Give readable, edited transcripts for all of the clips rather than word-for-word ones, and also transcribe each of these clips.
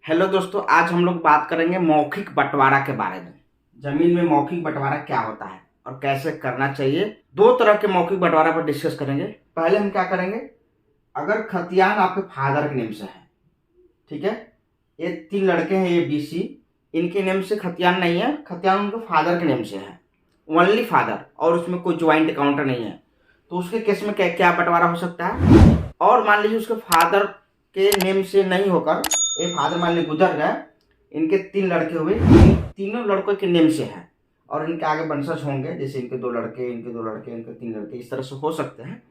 Hello दोस्तों, आज हम लोग बात करेंगे मौखिक बंटवारा के बारे में। जमीन में मौखिक बंटवारा क्या होता है और कैसे करना चाहिए। दो तरह के मौखिक बंटवारा पर डिस्कस करेंगे। पहले हम क्या करेंगे, अगर खतियान आपके फादर के नेम से है, ठीक है, ये तीन लड़के हैं ए बी सी, इनके नेम से खतियान नहीं है, खतियान उनके फादर के नेम से है, ओनली फादर, और उसमें कोई ज्वाइंट अकाउंट नहीं है, तो उसके केस में क्या क्या बंटवारा हो सकता है। और मान लीजिए उसके फादर के नेम से नहीं होकर एक फादर मान लीजिए गुजर गए, इनके तीन लड़के हुए, तीनों लड़कों के नेम से है और इनके आगे वंशज होंगे, जैसे इनके दो लड़के, इनके दो लड़के, इनके तीन लड़के, इस तरह से हो सकते हैं।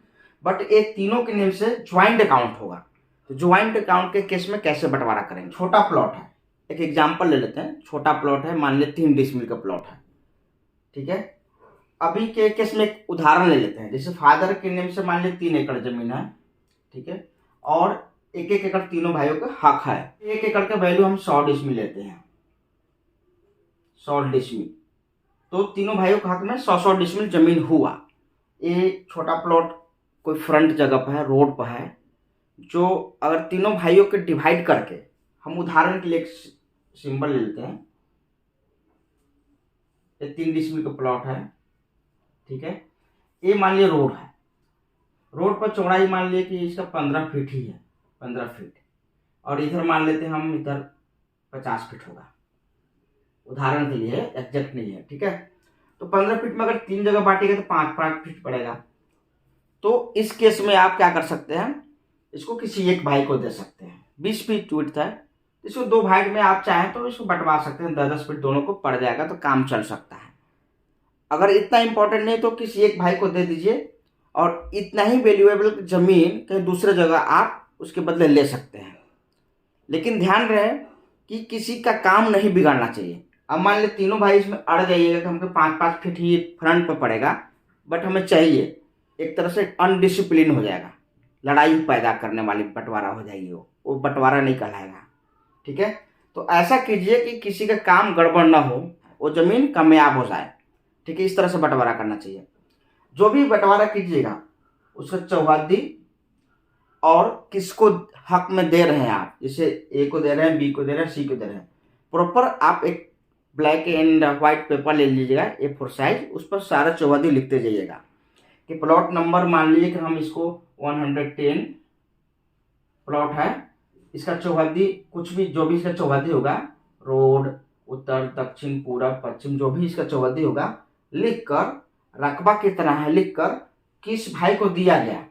बट ये तीनों के नेम से ज्वाइंट अकाउंट होगा। तो ज्वाइंट अकाउंट के केस में कैसे बंटवारा करेंगे। छोटा प्लॉट है, एक एग्जाम्पल ले लेते हैं। छोटा प्लॉट है, मान लीजिए 3 डिसमिल का प्लॉट है, ठीक है। अभी के केस में एक उदाहरण ले लेते हैं, जैसे फादर के नेम से मान लीजिए 3 एकड़ जमीन है, ठीक है, और 1-1 एकड़ तीनों भाइयों का हक है। 1 एकड़ का वैल्यू हम 100 डिसमिल लेते हैं, 100 डिसमिल, तो तीनों भाइयों के हक में 100 डिसमिल जमीन हुआ। ये छोटा प्लॉट कोई फ्रंट जगह पर है, रोड पर है, जो अगर तीनों भाइयों के डिवाइड करके, हम उदाहरण के लिए एक सिंबल ले लेते हैं, ये 3 डिसमिल का प्लॉट है, ठीक है। ये मान लिया रोड है, रोड पर चौड़ाई मान लिया कि इसका 15 फीट ही है, 15 फीट, और इधर मान लेते हैं हम, इधर 50 फीट होगा, उदाहरण के लिए, एग्जैक्ट नहीं है, ठीक है। तो 15 फीट में अगर 3 जगह बांटेगा तो 5-5 फीट पड़ेगा। तो इस केस में आप क्या कर सकते हैं, इसको किसी एक भाई को दे सकते हैं। 20 फीट विड्थ है, इसको 2 भाग में आप चाहें तो इसको बंटवा सकते हैं, 10-10 फीट दोनों को पड़ जाएगा, तो काम चल सकता है। अगर इतना इंपॉर्टेंट नहीं तो किसी एक भाई को दे दीजिए, और इतना ही वैल्यूएबल जमीन कहीं दूसरे जगह आप उसके बदले ले सकते हैं। लेकिन ध्यान रहे कि किसी का काम नहीं बिगाड़ना चाहिए। अब मान लीजिए तीनों भाई इसमें अड़ जाइएगा कि हमको 5-5 फीट ही फ्रंट पर पड़ेगा, बट हमें चाहिए, एक तरह से अनडिसिप्लिन हो जाएगा, लड़ाई पैदा करने वाली बंटवारा हो जाएगी, वो बंटवारा नहीं कहलाएगा, ठीक है। तो ऐसा कीजिए कि किसी का काम गड़बड़ ना हो, वो जमीन कामयाब हो जाए, ठीक है। इस तरह से बंटवारा करना चाहिए। जो भी बंटवारा कीजिएगा उसका चौहद्दी और किसको हक में दे रहे हैं आप, जैसे ए को दे रहे हैं, बी को दे रहे हैं, सी को दे रहे हैं, प्रॉपर आप एक ब्लैक एंड व्हाइट पेपर ले लीजिएगा, A4 साइज, उस पर सारा चौहद्दी लिखते जाइएगा कि प्लॉट नंबर मान लीजिए कि हम इसको 110 प्लॉट है, इसका चौहद्दी कुछ भी, जो भी इसका चौहद्दी होगा, रोड, उत्तर, दक्षिण, पूरब, पश्चिम, जो भी इसका चौहद्दी होगा, लिखकर रकबा की तरह है, लिखकर किस भाई को दिया गया,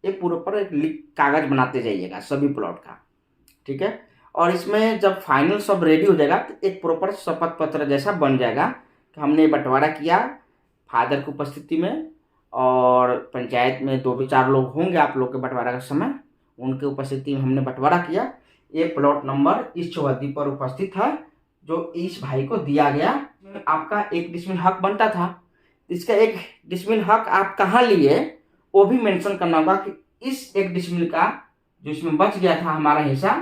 ये पूरे पर एक कागज बनाते जाइएगा सभी प्लॉट का, ठीक है। और इसमें जब फाइनल सब रेडी हो जाएगा तो एक प्रॉपर शपथ पत्र जैसा बन जाएगा कि हमने बंटवारा किया फादर की उपस्थिति में, और पंचायत में 2-4 लोग होंगे आप लोग के बंटवारा का समय, उनके उपस्थिति में हमने बंटवारा किया, ये प्लॉट नंबर इस चौहद्दी पर उपस्थित है जो इस भाई को दिया गया। आपका 1 डिसमिल हक बनता था, इसका 1 डिसमिल हक आप कहाँ लिए वो भी मेंशन करना होगा कि इस 1 डिसमिल का जो इसमें बच गया था हमारा हिस्सा,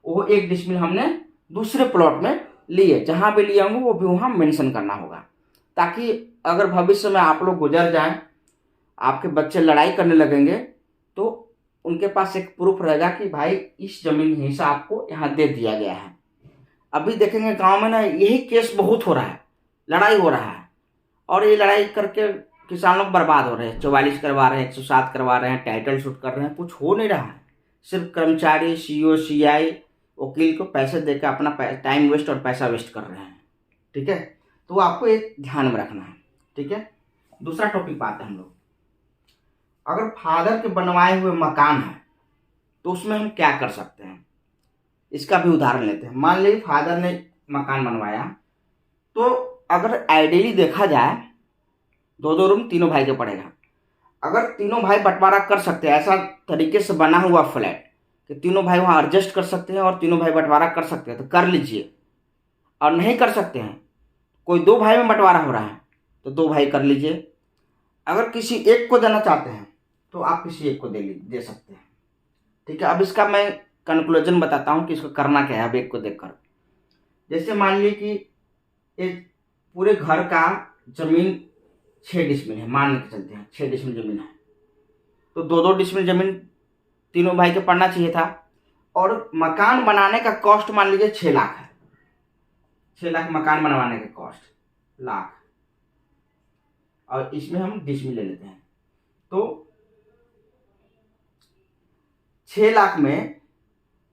वो 1 डिसमिल हमने दूसरे प्लॉट में लिए, जहां भी लिए होंगे वो भी वहां मेंशन करना होगा, ताकि अगर भविष्य में आप लोग गुजर जाएं, आपके बच्चे लड़ाई करने लगेंगे, तो उनके पास एक प्रूफ रहेगा कि भाई इस जमीन हिस्सा आपको यहाँ दे दिया गया है। अभी देखेंगे गांव में ना यही केस बहुत हो रहा है, लड़ाई हो रहा है, और ये लड़ाई करके किसान लोग बर्बाद हो रहे हैं, 44 करवा रहे हैं, 107 करवा रहे हैं, टाइटल शूट कर रहे हैं, कुछ हो नहीं रहा है। सिर्फ कर्मचारी, सीओ, सीआई, वकील को पैसे देकर अपना टाइम वेस्ट और पैसा वेस्ट कर रहे हैं, ठीक है। तो आपको एक ध्यान में रखना है, ठीक है। दूसरा टॉपिक पाते हैं हम लोग, अगर फादर के बनवाए हुए मकान है तो उसमें हम क्या कर सकते हैं, इसका भी उदाहरण लेते हैं। मान लीजिए फादर ने मकान बनवाया, तो अगर आइडियली देखा जाए 2-2 रूम तीनों भाई के पड़ेगा। अगर तीनों भाई बंटवारा कर सकते हैं, ऐसा तरीके से बना हुआ फ्लैट कि तीनों भाई वहाँ एडजस्ट कर सकते हैं और तीनों भाई बंटवारा कर सकते हैं, तो कर लीजिए। और नहीं कर सकते हैं, कोई 2 भाई में बंटवारा हो रहा है, तो 2 भाई कर लीजिए। अगर किसी एक को देना चाहते हैं तो आप किसी एक को दे सकते हैं, ठीक है। अब इसका मैं कंक्लूजन बताता हूँ कि इसको करना क्या है अब एक को देखकर। जैसे मान लीजिए कि एक पूरे घर का जमीन 6 डिसमिल है, मान के चलते हैं 6 डिसमिल जमीन है, तो 2-2 डिसमिल जमीन तीनों भाई के पड़ना चाहिए था, और मकान बनाने का कॉस्ट मान लीजिए 6 लाख है, 6 लाख मकान बनवाने का कॉस्ट लाख, और इसमें हम डिसमिल ले लेते हैं। तो 6 लाख में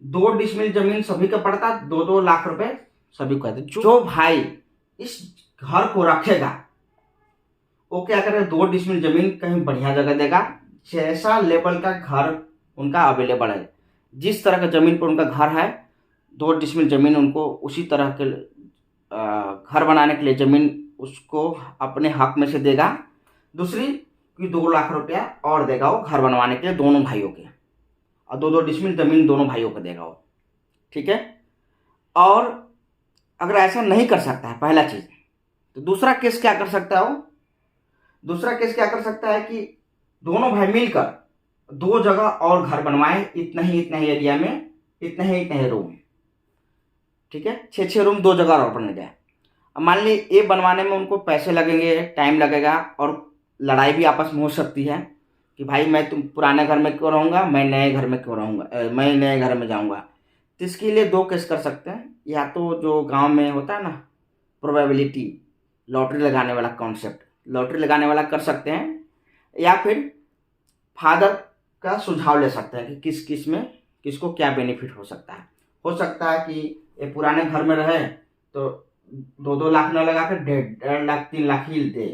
2 डिसमिल जमीन सभी का पड़ता, 2-2 लाख रुपए सभी को। जो भाई इस घर को रखेगा वो क्या करेगा, 2 डिसमिल जमीन कहीं बढ़िया जगह देगा, जैसा लेवल का घर उनका अवेलेबल है, जिस तरह का जमीन पर उनका घर है, 2 डिसमिल जमीन उनको उसी तरह के घर बनाने के लिए जमीन उसको अपने हक में से देगा। दूसरी कि 2 लाख रुपया और देगा वो घर बनवाने के लिए दोनों भाइयों के, और 2-2 डिसमिल जमीन दोनों भाइयों को देगा वो, ठीक है। और अगर ऐसा नहीं कर सकता है पहला चीज, तो दूसरा केस क्या कर सकता है वो, दूसरा केस क्या कर सकता है कि दोनों भाई मिलकर 2 जगह और घर बनवाए, इतना ही एरिया में, इतना ही रूम, ठीक है। 6 रूम 2 जगह और बनने जाए। अब मान लीजिए ये बनवाने में उनको पैसे लगेंगे, टाइम लगेगा, और लड़ाई भी आपस में हो सकती है कि भाई मैं तुम पुराने घर में क्यों रहूँगा, मैं नए घर में क्यों रहूँगा, मैं नए घर में जाऊँगा। तो इसके लिए 2 केस कर सकते हैं, या तो जो गांव में होता है ना प्रोबेबिलिटी, लॉटरी लगाने वाला कॉन्सेप्ट, लॉटरी लगाने वाला कर सकते हैं, या फिर फादर का सुझाव ले सकते हैं कि किस किस में किसको क्या बेनिफिट हो सकता है। हो सकता है कि ये पुराने घर में रहे तो 2-2 लाख न लगा कर 1.5 लाख 3 लाख ही दे,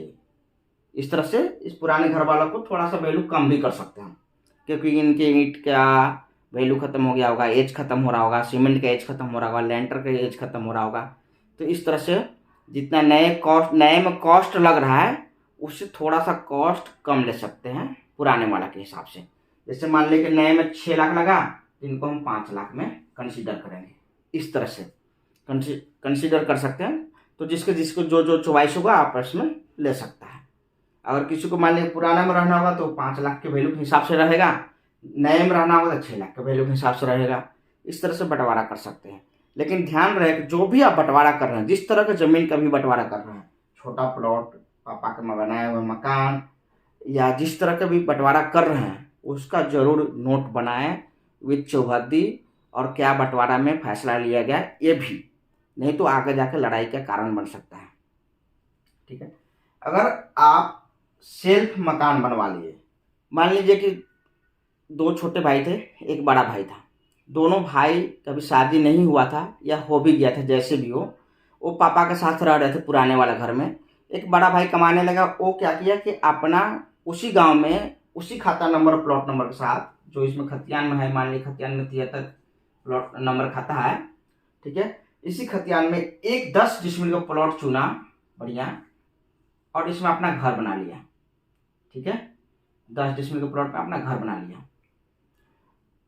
इस तरह से इस पुराने घर वालों को थोड़ा सा वैल्यू कम भी कर सकते हैं, क्योंकि इनके ईंट का वैल्यू खत्म हो गया होगा, एज खत्म हो रहा होगा, सीमेंट का एज खत्म हो रहा होगा, लेंटर का एज खत्म हो रहा होगा। तो इस तरह से जितना नए में कॉस्ट लग रहा है उससे थोड़ा सा कॉस्ट कम ले सकते हैं पुराने वाला के हिसाब से। जैसे मान लीजिए कि नए में 6 लाख लगा, तो इनको हम 5 लाख में कंसीडर करेंगे, इस तरह से कंसीडर कर सकते हैं। तो जिसको जो चॉइस होगा आपस में ले सकता है। अगर किसी को मान लीजिए पुराना में रहना होगा तो 5 लाख के वैल्यू के हिसाब से रहेगा, नए में रहना होगा तो 6 लाख के वैल्यू के हिसाब से रहेगा। इस तरह से बंटवारा कर सकते हैं। लेकिन ध्यान रहे कि जो भी आप बंटवारा कर रहे हैं, जिस तरह का जमीन का भी बंटवारा कर रहे हैं, छोटा प्लॉट, पापा के बनाए हुए मकान, या जिस तरह का भी बंटवारा कर रहे हैं, उसका जरूर नोट बनाएं विद चौहद्दी, और क्या बंटवारा में फैसला लिया गया ये भी, नहीं तो आगे जाकर लड़ाई का कारण बन सकता है, ठीक है। अगर आप सेल्फ मकान बनवा लिए, मान लीजिए कि 2 छोटे भाई थे, एक बड़ा भाई था, दोनों भाई कभी शादी नहीं हुआ था या हो भी गया था, जैसे भी हो, वो पापा के साथ रह रहे थे पुराने वाला घर में। एक बड़ा भाई कमाने लगा, वो क्या किया कि अपना उसी गांव में उसी खाता नंबर प्लॉट नंबर के साथ, जो इसमें खतियान में है, मान लीजिए खतियान में 73 प्लॉट नंबर खाता है, ठीक है, इसी खतियान में एक 10 डिसमिल का प्लॉट चुना बढ़िया, और इसमें अपना घर बना लिया, ठीक है। 10 डिसमिल के प्लॉट में अपना घर बना लिया।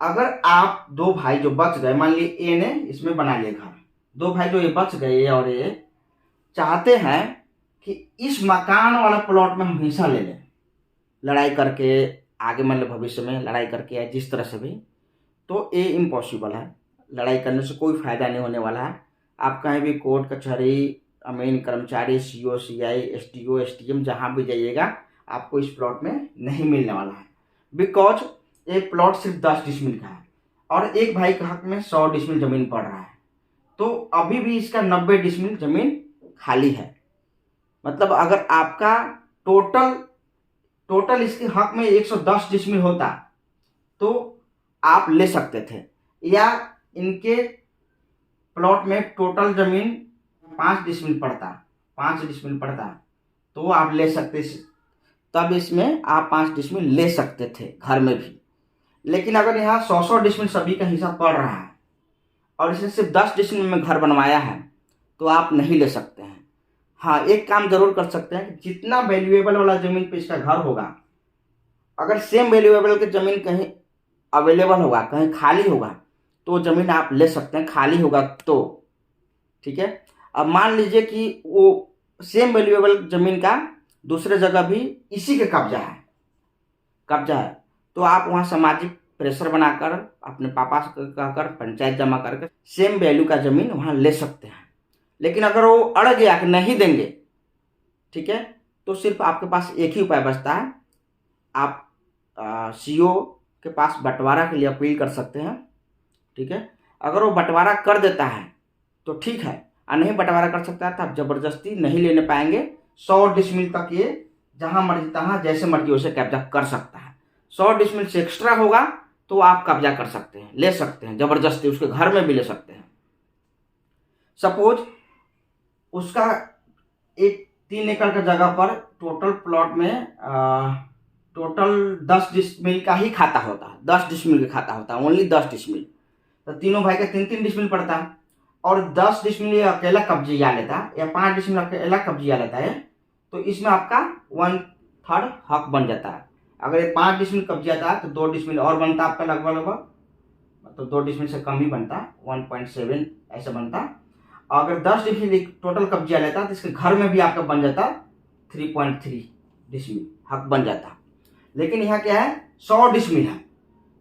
अगर आप 2 भाई जो बच गए, मान लीजिए ए ने इसमें बना लिया घर, 2 भाई जो ये बच गए और ये चाहते हैं कि इस मकान वाला प्लॉट में हम हिस्सा ले लें, लड़ाई करके आगे मतलब भविष्य में लड़ाई करके या जिस तरह से भी, तो ये इम्पॉसिबल है। लड़ाई करने से कोई फायदा नहीं होने वाला है। आप कहीं भी कोर्ट कचहरी, अमीन कर्मचारी, CO CI STO STM जहाँ भी जाइएगा, आपको इस प्लॉट में नहीं मिलने वाला है, बिकॉज एक प्लॉट सिर्फ 10 डिसमिल का है और एक भाई के हक में 100 डिसमिल जमीन पड़ रहा है, तो अभी भी इसका 90 डिसमिल जमीन खाली है। मतलब अगर आपका टोटल इसके हक में 110 डिसमिल होता तो आप ले सकते थे, या इनके प्लॉट में टोटल जमीन 5 डिसमिल पड़ता तो आप ले सकते, तब इसमें आप 5 डिसमिल ले सकते थे घर में भी। लेकिन अगर यहाँ 100 डिसमिल सभी का हिस्सा पड़ रहा है और इसने सिर्फ 10 डिसमिल में घर बनवाया है, तो आप नहीं ले सकते हैं। हाँ, एक काम जरूर कर सकते हैं कि जितना वैल्यूएबल वाला जमीन पे इसका घर होगा, अगर सेम वैल्यूएबल की जमीन कहीं अवेलेबल होगा, कहीं खाली होगा, तो जमीन आप ले सकते हैं, खाली होगा तो, ठीक है। अब मान लीजिए कि वो सेम वैल्यूएबल जमीन का दूसरे जगह भी इसी के कब्जा है, तो आप वहाँ सामाजिक प्रेशर बनाकर अपने पापा से कहकर पंचायत जमा करके सेम वैल्यू का जमीन वहाँ ले सकते हैं। लेकिन अगर वो अड़ गया कि नहीं देंगे, ठीक है, तो सिर्फ आपके पास एक ही उपाय बचता है, आप CO के पास बंटवारा के लिए अपील कर सकते हैं, ठीक है। अगर वो बंटवारा कर देता है तो ठीक है, और नहीं बंटवारा कर सकता है तो आप जबरदस्ती नहीं लेने पाएंगे। 100 डिसमिल तक ये जहां मर्जी तहां जैसे मर्जी उसे कब्जा कर सकता है। 100 डिसमिल से एक्स्ट्रा होगा तो आप कब्जा कर सकते हैं, ले सकते हैं जबरदस्ती, उसके घर में भी ले सकते हैं। सपोज उसका एक 3 एकड़ का जगह पर टोटल प्लॉट में टोटल 10 डिसमिल का ही खाता होता है, 10 डिसमिल का खाता होता है, ओनली 10 डिसमिल। तो तीनों भाई का 3-3 डिसमिल पड़ता है, और 10 डिसमिल अकेला कब्जिया लेता है या 5 डिसमिल अकेला कब्जिया लेता है, तो इसमें आपका 1/3 हक बन जाता है। अगर ये 5 डिसमिल कब्जिया था तो 2 डिसमिल और बनता आपका लगभग, तो 2 डिसमिल से कम ही बनता, 1.7 ऐसा बनता। अगर 10 डिसमिल टोटल कब्जिया लेता तो इसके घर में भी आपका बन जाता 3.3 डिसमिल हक बन जाता। लेकिन यहाँ क्या है, 100 डिसमिल है,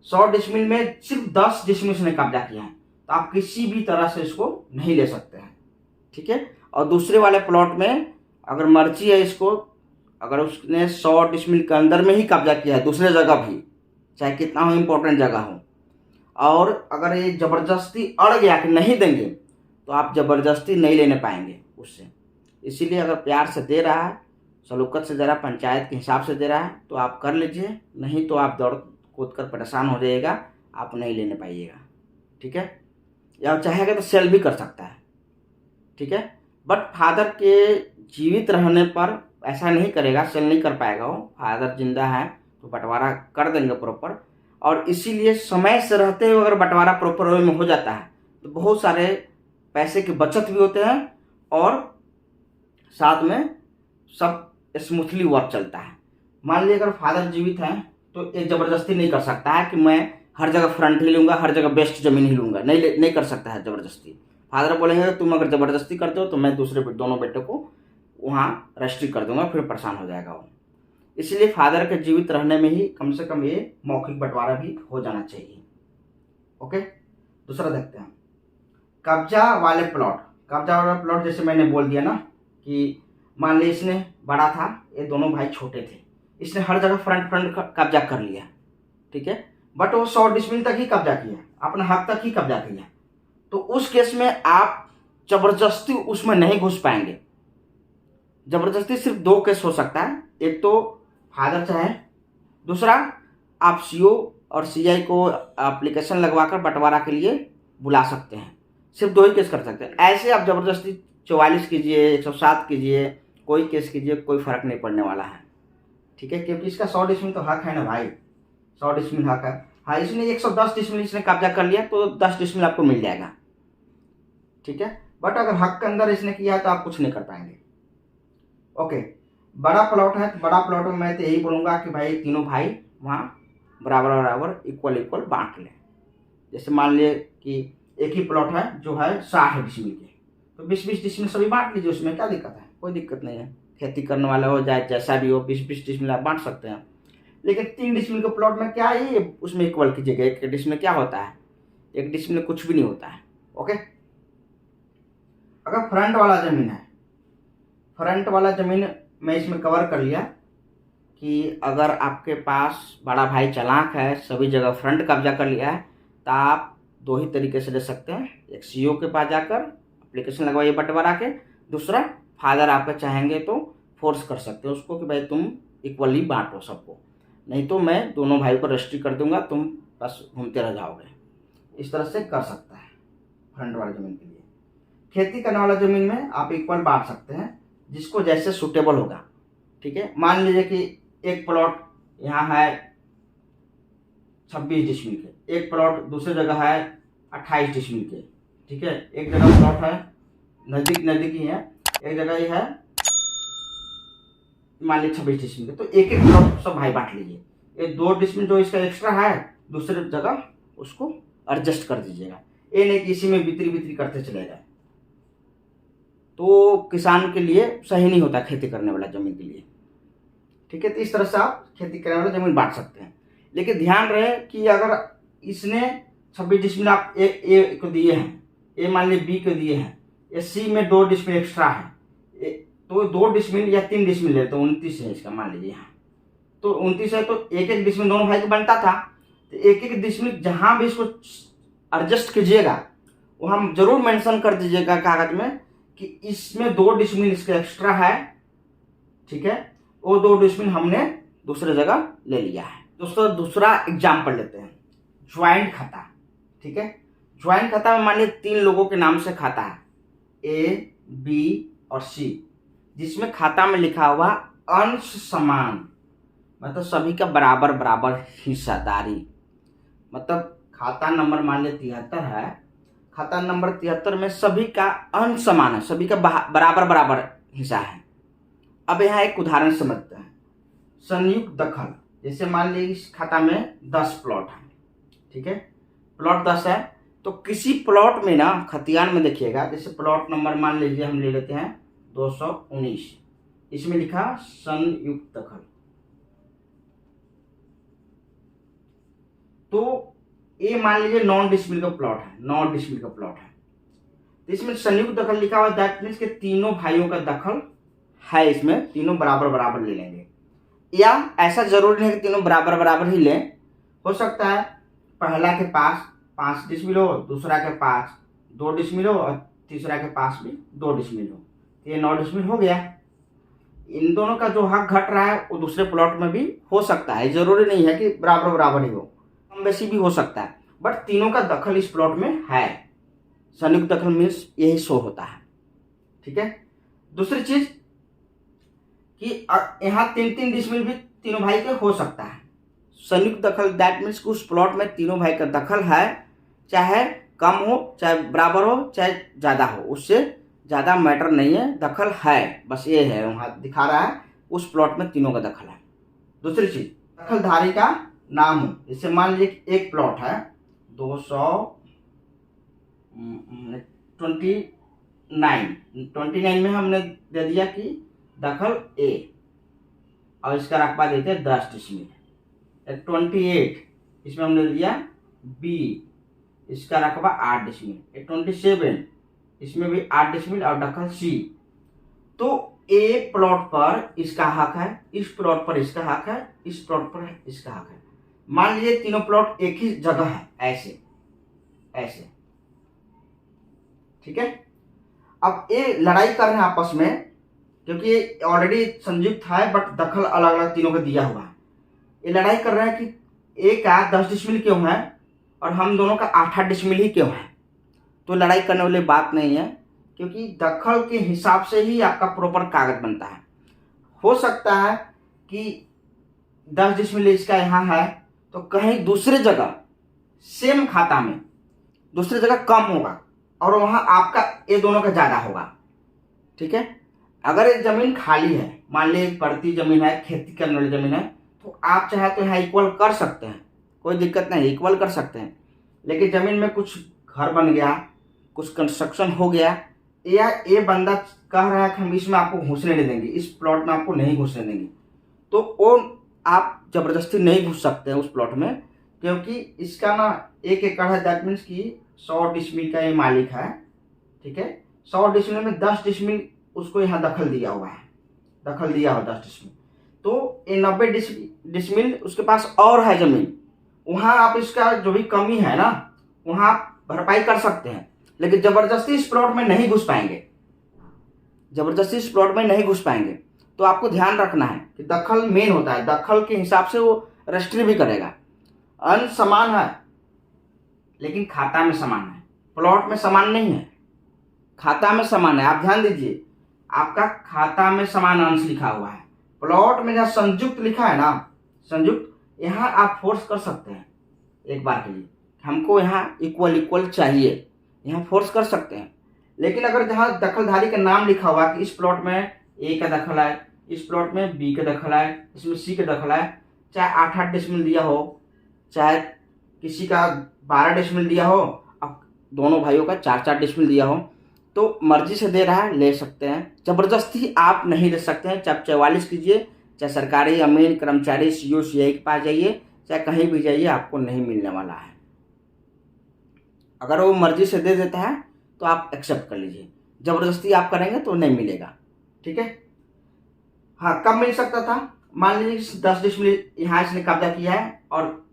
100 डिसमिल में सिर्फ 10 डिसमिल उसने कब्जा किया है, तो आप किसी भी तरह से इसको नहीं ले सकते हैं, ठीक है। और दूसरे वाले प्लॉट में अगर मर्जी है इसको, अगर उसने 100 डिसमिल के अंदर में ही कब्जा किया है दूसरे जगह भी, चाहे कितना हो इम्पोर्टेंट जगह हो, और अगर ये ज़बरदस्ती अड़ गया कि नहीं देंगे तो आप ज़बरदस्ती नहीं लेने पाएंगे उससे। इसीलिए अगर प्यार से दे रहा है, सलूकत से दे रहा है, पंचायत के हिसाब से दे रहा है तो आप कर लीजिए, नहीं तो आप दौड़ कूद कर परेशान हो जाइएगा, आप नहीं लेने पाइएगा, ठीक है। या चाहेगा तो सेल भी कर सकता है, ठीक है। बट फादर के जीवित रहने पर ऐसा नहीं करेगा, सेल नहीं कर पाएगा वो। फादर जिंदा है तो बंटवारा कर देंगे प्रॉपर, और इसीलिए समय से रहते हुए अगर बंटवारा प्रॉपर वे में हो जाता है तो बहुत सारे पैसे की बचत भी होते हैं, और साथ में सब स्मूथली वर्क चलता है। मान लीजिए अगर फादर जीवित हैं तो ये ज़बरदस्ती नहीं कर सकता है कि मैं हर जगह फ्रंट ही लूँगा, हर जगह बेस्ट ज़मीन ही लूँगा, नहीं कर सकता है ज़बरदस्ती। फादर बोलेंगे तुम अगर ज़बरदस्ती करते हो तो मैं दोनों बेटों को वहाँ रजिस्ट्री कर दूंगा, फिर परेशान हो जाएगा वो। इसलिए फादर के जीवित रहने में ही कम से कम ये मौखिक बंटवारा भी हो जाना चाहिए, ओके। दूसरा देखते हैं, कब्जा वाले प्लॉट। जैसे मैंने बोल दिया ना कि मान ली इसने बड़ा था, ये दोनों भाई छोटे थे, इसने हर जगह फ्रंट कब्जा कर लिया, ठीक है। बट वो 100 डिसमिल तक ही कब्जा किया, अपना हक तक ही कब्जा किया, तो उस केस में आप जबरदस्ती उसमें नहीं घुस पाएंगे। जबरदस्ती सिर्फ 2 केस हो सकता है, एक तो फादर चाहे, दूसरा आप सीओ और सीआई को एप्लीकेशन लगवाकर बंटवारा के लिए बुला सकते हैं। सिर्फ 2 ही केस कर सकते हैं। ऐसे आप जबरदस्ती 44 कीजिए, 107 कीजिए, कोई केस कीजिए, कोई फर्क नहीं पड़ने वाला है, ठीक है। क्योंकि इसका 100 डिसमिल तो हक है ना भाई, 100 डिसमिल हक है। हाँ, इसने 110 डिसमिल इसने कब्जा कर लिया तो 10 डिसमिल आपको मिल जाएगा, ठीक है। बट अगर हक के अंदर इसने किया तो आप कुछ नहीं कर पाएंगे, ओके। बड़ा प्लॉट है, बड़ा प्लॉट में मैं तो यही बोलूँगा कि भाई तीनों भाई वहाँ बराबर इक्वल बांट लें। जैसे मान लिए कि एक ही प्लॉट है जो है 60 डिसमिल के, तो 20-20 डिसमिल सभी बांट लीजिए, उसमें क्या दिक्कत है, कोई दिक्कत नहीं है। खेती करने वाला हो जाए जैसा भी हो, 20-20 डिसमिल आप बांट सकते हैं। लेकिन 3 डिसमिल के प्लॉट में क्या है, ये उसमें इक्वल कीजिएगा। 1 डिसमिल क्या होता है, 1 डिसमिल में कुछ भी नहीं होता है, ओके। अगर फ्रंट वाला ज़मीन है, फ्रंट वाला ज़मीन मैं इसमें कवर कर लिया कि अगर आपके पास बड़ा भाई चालाक है, सभी जगह फ्रंट कब्जा कर लिया है, तो आप 2 ही तरीके से ले सकते हैं। एक सीओ के पास जाकर एप्लीकेशन लगवाइए बंटवारा के, दूसरा फादर आपका चाहेंगे तो फोर्स कर सकते हो उसको कि भाई तुम इक्वली बांटो सबको, नहीं तो मैं दोनों भाई को रजिस्ट्री कर दूंगा, तुम बस घूमते रह जाओगे। इस तरह से कर सकता है फ्रंट वाली ज़मीन के लिए। खेती करने वाला ज़मीन में आप इक्वल बांट सकते हैं, जिसको जैसे सूटेबल होगा, ठीक है। मान लीजिए कि एक प्लॉट यहाँ है 26 डिसमिल के, एक प्लॉट दूसरी जगह है 28 डिसमिल के, ठीक है। एक जगह प्लॉट है नज़दीक ही है, एक जगह ही है मान लीजिए 26 डिसमिल के, तो एक प्लॉट सब भाई बांट लीजिए। ये 2 डिसमिल जो इसका एक्स्ट्रा है दूसरे जगह उसको एडजस्ट कर दीजिएगा, ये नहीं कि इसी में बितरी करते चले जाए, तो किसान के लिए सही नहीं होता खेती करने वाला ज़मीन के लिए, ठीक है। तो इस तरह से आप खेती करने वाला ज़मीन बांट सकते हैं। लेकिन ध्यान रहे कि अगर इसने 26 डिसमिल आप ए को दिए हैं, ए मान लीजिए बी को दिए हैं, या सी में 2 डिसमिल एक्स्ट्रा है, तो 2 डिसमिल या 3 डिसमिल है तो 29 है इसका, मान लीजिए यहाँ तो 29 है, तो 1-1 डिसमिल दोनों भाई को बनता था, तो 1-1 डिसमिल जहाँ भी इसको एडजस्ट कीजिएगा वहाँ जरूर मेंशन कर दीजिएगा कागज में कि इसमें 2 डिसमिल इसका एक्स्ट्रा है, ठीक है, वो 2 डिसमिल हमने दूसरे जगह ले लिया है। दोस्तों दूसरा एग्जाम्पल लेते हैं, ज्वाइंट खाता, ठीक है। ज्वाइंट खाता में मान लीजिए 3 लोगों के नाम से खाता है, ए, बी और सी, जिसमें खाता में लिखा हुआ अंश समान, मतलब सभी का बराबर बराबर हिस्सेदारी। मतलब खाता नंबर मान लीजिए 73 है, खाता नंबर 73 में सभी का अंश समान है, सभी का बराबर बराबर हिस्सा है। अब यहाँ एक उदाहरण समझते हैं, संयुक्त दखल। जैसे मान लीजिए इस खाता में 10 प्लॉट है, ठीक है, प्लॉट 10 है, तो किसी प्लॉट में ना खतियान में देखिएगा, जैसे प्लॉट नंबर मान लीजिए हम ले लेते हैं 219, इसमें लिखा संयुक्त दखल। तो ये मान लीजिए 9 डिसमिल का प्लॉट है, 9 डिसमिल का प्लॉट है, तो इसमें संयुक्त दखल लिखा हुआ, दैट मीन्स के तीनों भाइयों का दखल है, इसमें तीनों बराबर बराबर ले लेंगे। या ऐसा जरूरी नहीं कि तीनों बराबर बराबर ही लें, हो सकता है पहला के पास 5 डिसमिल हो, दूसरा के पास 2 डिसमिल हो और तीसरा के पास भी 2 डिसमिल हो, तो ये 9 डिसमिल हो गया। इन दोनों का जो हक घट रहा है वो दूसरे प्लॉट में भी हो सकता है, जरूरी नहीं है कि बराबर बराबर ही हो, कम बेसी भी हो सकता है, बट तीनों का दखल इस प्लॉट में है। संयुक्त दखल मीन्स यही शो होता है, ठीक है। दूसरी चीज कि यहाँ 3-3 डिसमिल भी तीनों भाई के हो सकता है। संयुक्त दखल दैट मीन्स उस प्लॉट में तीनों भाई का दखल है, चाहे कम हो चाहे बराबर हो चाहे ज्यादा हो, उससे ज्यादा मैटर नहीं है, दखल है, बस ये है वहां दिखा रहा है उस प्लॉट में तीनों का दखल है। दूसरी चीज दखलधारी का नाम हो, जैसे मान लीजिए एक प्लॉट है 229 में हमने दे दिया कि दखल ए, और इसका रकबा देते हैं 10 डिसमिल। 28 इसमें हमने दिया बी, इसका रकबा 8 डिसमिल। 27 इसमें भी 8 डिसमिल और दखल सी। तो ए प्लॉट पर इसका हक है, इस प्लॉट पर इसका हक है, इस प्लॉट पर इसका हक है। मान लीजिए तीनों प्लॉट एक ही जगह है, ऐसे ऐसे, ठीक है। अब ये लड़ाई कर रहे हैं आपस में, क्योंकि ये ऑलरेडी संयुक्त है बट दखल अलग अलग तीनों को दिया हुआ है। ये लड़ाई कर रहे हैं कि ए का 10 डिसमिल क्यों है और हम दोनों का 8-8 डिसमिल ही क्यों है। तो लड़ाई करने वाली बात नहीं है, क्योंकि दखल के हिसाब से ही आपका प्रॉपर कागज बनता है। हो सकता है कि 10 डिसमिल इसका यहाँ है तो कहीं दूसरे जगह सेम खाता में दूसरी जगह कम होगा और वहां आपका ये दोनों का ज्यादा होगा, ठीक है। अगर ये जमीन खाली है, मान लीजिए पड़ती जमीन है, खेती करने वाली जमीन है, तो आप चाहे तो यहाँ इक्वल कर सकते हैं, कोई दिक्कत नहीं, इक्वल कर सकते हैं। लेकिन जमीन में कुछ घर बन गया, कुछ कंस्ट्रक्शन हो गया, या ये बंदा कह रहा है कि हम इसमें आपको घुसने नहीं देंगे, इस प्लॉट में आपको नहीं घुसने देंगे, तो वो आप जबरदस्ती नहीं घुस सकते हैं उस प्लॉट में, क्योंकि इसका ना 1 एकड़ है, दैट मीन्स कि 100 डिसमिल का ये मालिक है, ठीक है। 100 डिसमिल में 10 डिसमिल उसको यहाँ दखल दिया हुआ है, दखल दिया हुआ 10 डिसमिल, तो ये 90 डिसमिल उसके पास और है जमीन, वहाँ आप इसका जो भी कमी है ना वहाँ आप भरपाई कर सकते हैं। लेकिन जबरदस्ती इस प्लॉट में नहीं घुस पाएंगे, जबरदस्ती इस प्लॉट में नहीं घुस पाएंगे। तो आपको ध्यान रखना है कि दखल मेन होता है, दखल के हिसाब से वो रजिस्ट्री भी करेगा। अंश समान है लेकिन खाता में समान है, प्लॉट में समान नहीं है, खाता में समान है। आप ध्यान दीजिए, आपका खाता में समान अंश लिखा हुआ है, प्लॉट में जहाँ संयुक्त लिखा है ना, संयुक्त, यहाँ आप फोर्स कर सकते हैं एक बार के लिए, हमको यहाँ इक्वल इक्वल चाहिए, यहाँ फोर्स कर सकते हैं। लेकिन अगर जहाँ दखलधारी का नाम लिखा हुआ कि इस प्लॉट में ए का दखल है, इस प्लॉट में बी का दखल है, इसमें सी का दखल है, चाहे 8-8 डिसमिल दिया हो, चाहे किसी का 12 डिसमिल दिया हो, अब दोनों भाइयों का 4-4 डिसमिल दिया हो, तो मर्जी से दे रहा है, ले सकते हैं। जबरदस्ती आप नहीं ले सकते हैं। चाहे 44 कीजिए, चाहे सरकारी अमीन कर्मचारी सीओ सीआई के पास जाइए, चाहे कहीं भी जाइए, आपको नहीं मिलने वाला है। अगर वो मर्जी से दे देता है तो आप एक्सेप्ट कर लीजिए, जबरदस्ती आप करेंगे तो नहीं मिलेगा, ठीक है। हाँ, कब मिल सकता था, मान लीजिए 10 डिसमिल यहाँ इसने कब्जा किया है और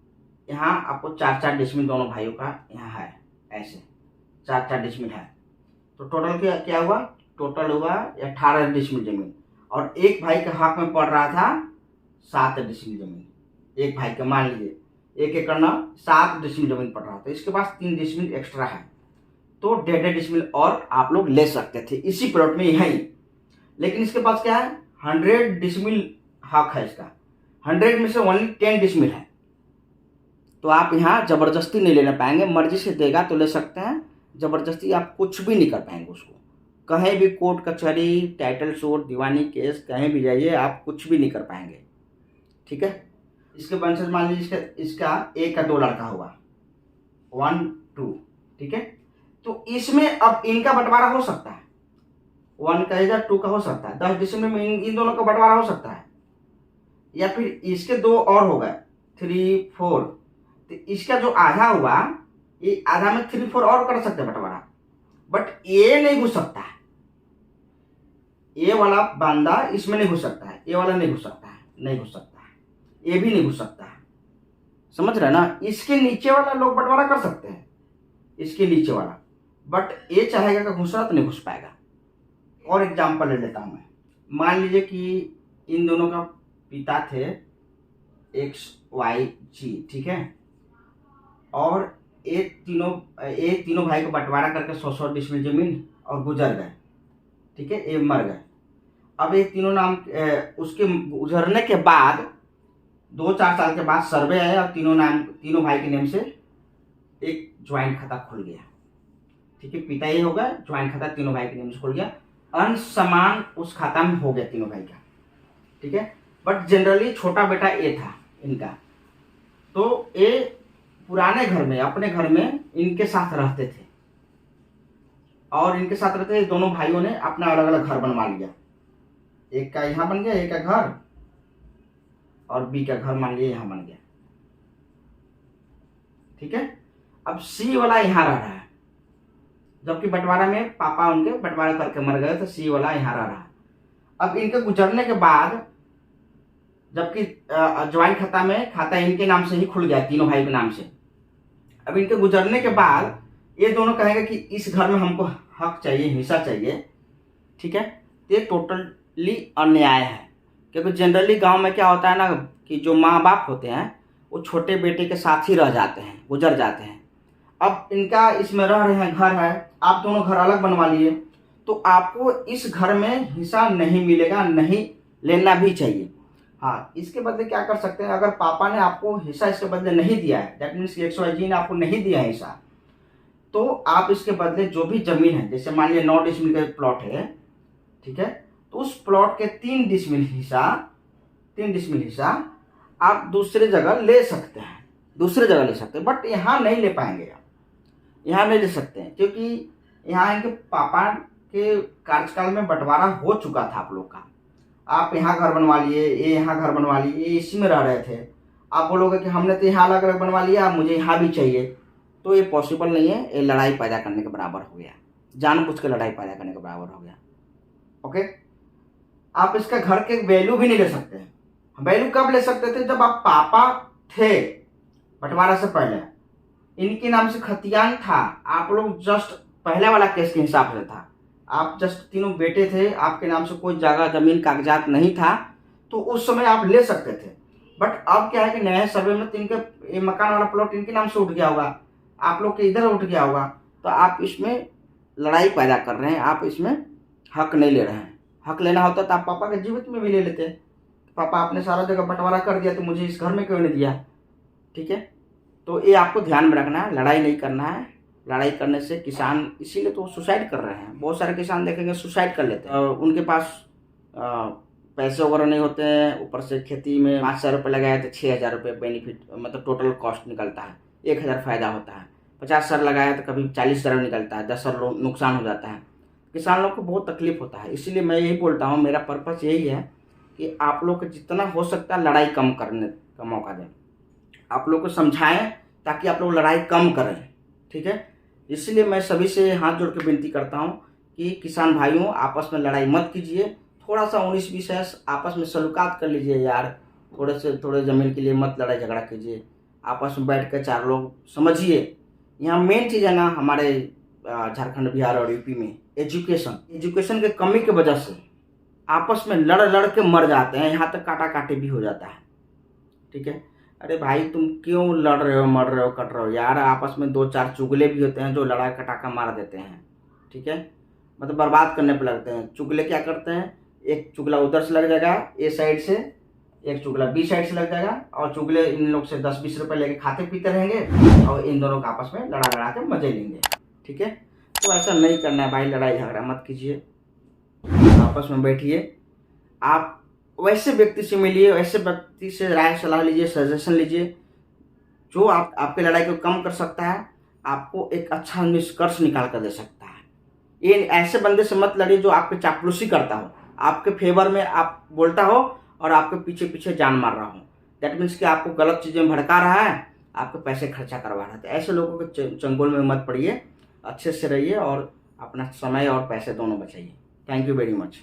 यहाँ आपको 4-4 डिसमिल दोनों भाइयों का यहाँ है, ऐसे 4 डिसमिल है। तो टोटल क्या क्या हुआ, टोटल हुआ 18 डिसमिल जमीन, और एक भाई के हक में पड़ रहा था 7 डिसमिल जमीन। एक भाई का मान लीजिए 1 एकड़ ना 7 डिसमिल जमीन पड़ रहा था, इसके पास 3 डिसमिल एक्स्ट्रा है, तो 1.5 डिसमिल और आप लोग ले सकते थे इसी प्लॉट में यही। लेकिन इसके पास क्या है, 100 डिसमिल हक है इसका, 100 में से ओनली 10 डिसमिल है। तो आप यहाँ जबरदस्ती नहीं लेना पाएंगे, मर्जी से देगा तो ले सकते हैं, जबरदस्ती आप कुछ भी नहीं कर पाएंगे उसको। कहीं भी कोर्ट कचहरी, टाइटल शूट, दीवानी केस, कहीं भी जाइए आप कुछ भी नहीं कर पाएंगे। ठीक है, इसके वंशज मान लीजिए इसका 1 का 2 लड़का होगा, 1 2, ठीक है। तो इसमें अब इनका बंटवारा हो सकता है, 1 का या 2 का हो सकता है, 10 डिसमिल में इन दोनों का बंटवारा हो सकता है, या फिर इसके 2 और हो गए 3 4, तो इसका जो आधा हुआ ये आधा में 3 4 और कर सकते हैं बंटवारा, बट ये नहीं घुस सकता है, ये वाला बंदा इसमें नहीं घुस सकता है, ये वाला नहीं घुस सकता है, नहीं घुस सकता है, ये भी नहीं घुस सकता है, समझ रहे ना। इसके नीचे वाला लोग बंटवारा कर सकते हैं, इसके नीचे वाला, बट ये चाहेगा कि घुसना तो नहीं घुस पाएगा। और एग्जांपल ले लेता हूं मैं, मान लीजिए कि इन दोनों का पिता थे एक्स वाई जी, ठीक है, और ये तीनों भाई को बंटवारा करके 100 डिसमिल जमीन और गुजर गए, ठीक है, ये मर गए। अब ये तीनों नाम उसके गुजरने के बाद 2-4 साल के बाद सर्वे आया और तीनों भाई के नेम से एक ज्वाइंट खाता खुल गया, ठीक है, पिता ये होगा, ज्वाइंट खाता तीनों भाई के नेम से खुल गया, अंश समान उस खाता में हो गया तीनों भाई का, ठीक है। बट जनरली छोटा बेटा ये था इनका, तो ये पुराने घर में, अपने घर में इनके साथ रहते थे, और इनके साथ रहते दोनों भाइयों ने अपना अलग अलग घर बनवा लिया, एक का यहाँ बन गया, एक का घर, और बी का घर मान लिया यहाँ बन गया, ठीक है। अब सी वाला यहाँ रह रहा है, जबकि बंटवारा में पापा उनके बंटवारा करके मर गए, तो सी वाला यहाँ रह रहा है। अब इनके गुजरने के बाद, जबकि ज्वाइंट खाता में खाता इनके नाम से ही खुल गया, तीनों भाई के नाम से, अब इनके गुजरने के बाद ये दोनों कहेंगे कि इस घर में हमको हक चाहिए, हिस्सा चाहिए, ठीक है। तो ये टोटली अन्याय है, क्योंकि जनरली गांव में क्या होता है ना कि जो माँ बाप होते हैं वो छोटे बेटे के साथ ही रह जाते हैं, गुजर जाते हैं। अब इनका इसमें रह रहे हैं, घर है, आप दोनों घर अलग बनवा लिए, तो आपको इस घर में हिस्सा नहीं मिलेगा, नहीं लेना भी चाहिए। हाँ, इसके बदले क्या कर सकते हैं, अगर पापा ने आपको हिस्सा इसके बदले नहीं दिया है, दैट मीन्स XYZ ने आपको नहीं दिया है हिस्सा, तो आप इसके बदले जो भी जमीन है, जैसे मान लिया 9 डिसमिल का प्लॉट है, ठीक है, तो उस प्लॉट के 3 डिसमिल हिस्सा आप दूसरे जगह ले सकते हैं, बट यहाँ नहीं ले पाएंगे, यहाँ नहीं ले सकते हैं, क्योंकि यहाँ इनके पापा के कार्यकाल में बंटवारा हो चुका था आप लोग का। आप यहाँ घर बनवा लिए, ये यहाँ घर बनवा लिए, ये इसी में रह रहे थे, आप बोलोगे कि हमने तो यहाँ अलग अलग बनवा लिया, मुझे यहाँ भी चाहिए, तो ये पॉसिबल नहीं है, ये लड़ाई पैदा करने के बराबर हो गया, जानबूझ के लड़ाई पैदा करने के बराबर हो गया। ओके, आप इसका घर के वैल्यू भी नहीं ले सकते हैं। वैल्यू कब ले सकते थे, जब आप पापा थे बंटवारा से पहले, इनके नाम से खतियान था, आप लोग जस्ट पहले वाला केस के हिसाब से था, आप जस्ट तीनों बेटे थे, आपके नाम से कोई जगह जमीन कागजात नहीं था, तो उस समय आप ले सकते थे। बट अब क्या है कि नए सर्वे में इनके मकान वाला प्लॉट इनके नाम से उठ गया होगा, आप लोग के इधर उठ गया होगा, तो आप इसमें लड़ाई पैदा कर रहे हैं, आप इसमें हक नहीं ले रहे हैं। हक लेना होता तो आप पापा के जीवित में भी ले लेते, पापा आपने सारा जगह बंटवारा कर दिया, तो मुझे इस घर में क्यों नहीं दिया, ठीक है। तो ये आपको ध्यान में रखना है, लड़ाई नहीं करना है। लड़ाई करने से किसान, इसीलिए तो सुसाइड कर रहे हैं, बहुत सारे किसान देखेंगे सुसाइड कर लेते हैं, उनके पास पैसे वगैरह नहीं होते हैं, ऊपर से खेती में 5,000 रुपये लगाए तो 6,000 रुपये बेनिफिट, मतलब टोटल कॉस्ट निकलता है, 1,000 फायदा होता है, 50,000 लगाया तो कभी 40,000 निकलता है, 10,000 नुकसान हो जाता है, किसान लोग को बहुत तकलीफ होता है। इसीलिए मैं यही बोलता हूँ, मेरा पर्पस यही है कि आप लोग को जितना हो सकता है लड़ाई कम करने का मौका दें, आप लोग को समझाएं ताकि आप लोग लड़ाई कम करें, ठीक है। इसलिए मैं सभी से हाथ जोड़ के विनती करता हूँ कि किसान भाइयों, आपस में लड़ाई मत कीजिए, थोड़ा सा 19-20 है आपस में सलूकात कर लीजिए यार, थोड़े ज़मीन के लिए मत लड़ाई झगड़ा कीजिए, आपस में बैठ कर 4 लोग समझिए यहाँ मेन चीज़ है ना हमारे झारखंड, बिहार और यूपी में एजुकेशन के कमी की वजह से आपस में लड़ लड़ के मर जाते हैं, यहाँ तक काटा काटी भी हो जाता है। ठीक है, अरे भाई तुम क्यों लड़ रहे हो, मर रहे हो, कट रहे हो यार। आपस में 2-4 चुगले भी होते हैं जो लड़ा कटाका मार देते हैं। ठीक है, मतलब बर्बाद करने पर लगते हैं। चुगले क्या करते हैं, एक चुगला उधर से लग जाएगा ए साइड से, एक चुगला बी साइड से लग जाएगा, और चुगले इन लोग से 10-20 रुपए लेके खाते पीते रहेंगे और इन दोनों का आपस में लड़ा लड़ा के मजे लेंगे। ठीक है, तो ऐसा नहीं करना है भाई, लड़ाई झगड़ा मत कीजिए, आपस में बैठिए। आप वैसे व्यक्ति से मिलिए, वैसे व्यक्ति से राय सलाह लीजिए, सजेशन लीजिए जो आपके लड़ाई को कम कर सकता है, आपको एक अच्छा निष्कर्ष निकाल कर दे सकता है। ये ऐसे बंदे से मत लड़िए जो आपके चापलूसी करता हो, आपके फेवर में आप बोलता हो और आपके पीछे पीछे जान मार रहा हो। दैट मीन्स कि आपको गलत चीज़ें में भड़का रहा है, आपके पैसे खर्चा करवा रहा है। तो ऐसे लोगों के चंगुल में मत पड़िए, अच्छे से रहिए और अपना समय और पैसे दोनों बचाइए। Thank you very much.